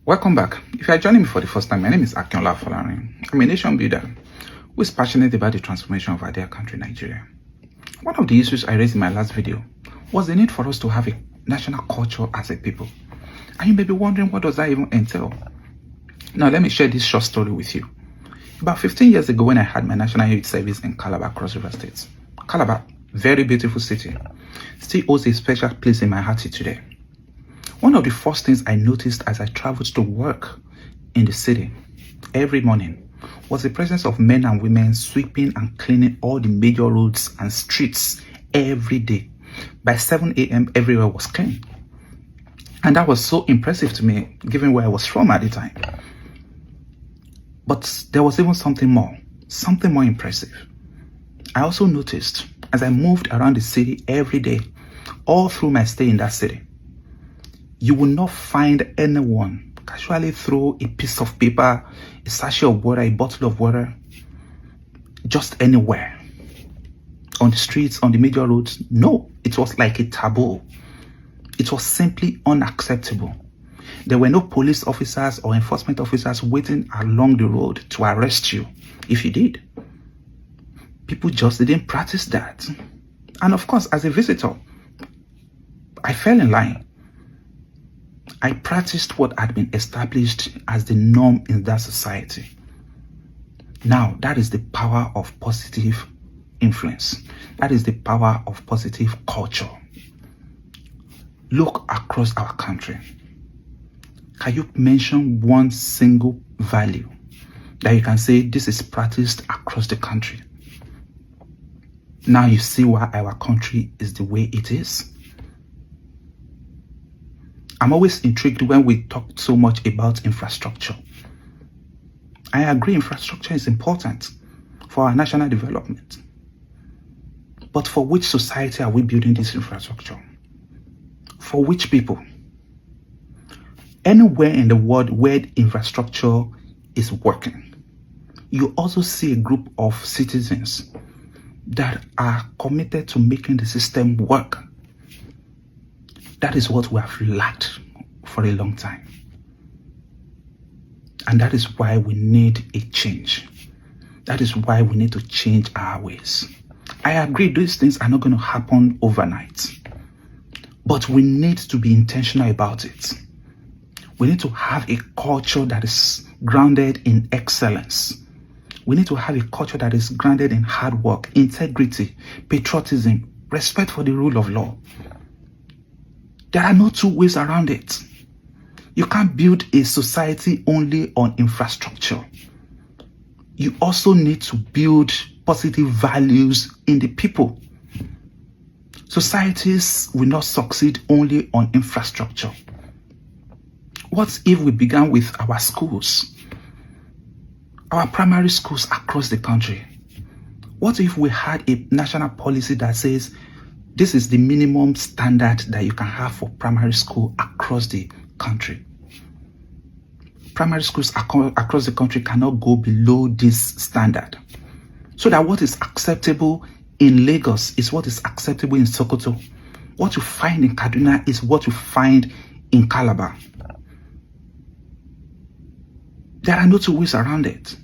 Welcome back. If you are joining me for the first time, my name is Akinola Folarin. I'm a nation builder who is passionate about the transformation of our dear country, Nigeria. One of the issues I raised in my last video was the need for us to have a national culture as a people. And you may be wondering, what does that even entail? Now, let me share this short story with you. About 15 years ago, when I had my national youth service in Calabar, Cross River State. Calabar, very beautiful city, still holds a special place in my heart today. One of the first things I noticed as I traveled to work in the city every morning was the presence of men and women sweeping and cleaning all the major roads and streets every day. By 7 a.m., everywhere was clean. And that was so impressive to me, given where I was from at the time. But there was even something more impressive. I also noticed as I moved around the city every day, all through my stay in that city, you will not find anyone casually throw a piece of paper, a sachet of water, a bottle of water, just anywhere. On the streets, on the major roads. No, it was like a taboo. It was simply unacceptable. There were no police officers or enforcement officers waiting along the road to arrest you if you did. People just didn't practice that. And of course, as a visitor, I fell in line. I practiced what had been established as the norm in that society. Now, that is the power of positive influence. That is the power of positive culture. Look across our country. Can you mention one single value that you can say this is practiced across the country? Now you see why our country is the way it is. I'm always intrigued when we talk so much about infrastructure. I agree infrastructure is important for our national development. But for which society are we building this infrastructure? For which people? Anywhere in the world where infrastructure is working, you also see a group of citizens that are committed to making the system work. That is what we have lacked for a long time. And that is why we need a change. That is why we need to change our ways. I agree these things are not going to happen overnight. But we need to be intentional about it. We need to have a culture that is grounded in excellence. We need to have a culture that is grounded in hard work, integrity, patriotism, respect for the rule of law. There are no two ways around it. You can't build a society only on infrastructure. You also need to build positive values in the people. Societies will not succeed only on infrastructure. What if we began with our schools? Our primary schools across the country. What if we had a national policy that says this is the minimum standard that you can have for primary school across the country? Primary schools across the country cannot go below this standard. So that what is acceptable in Lagos is what is acceptable in Sokoto. What you find in Kaduna is what you find in Calabar. There are no two ways around it.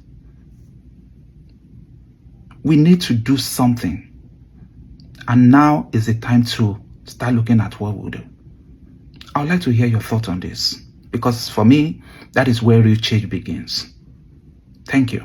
We need to do something. And now is the time to start looking at what we'll do. I would like to hear your thoughts on this, because for me, that is where real change begins. Thank you.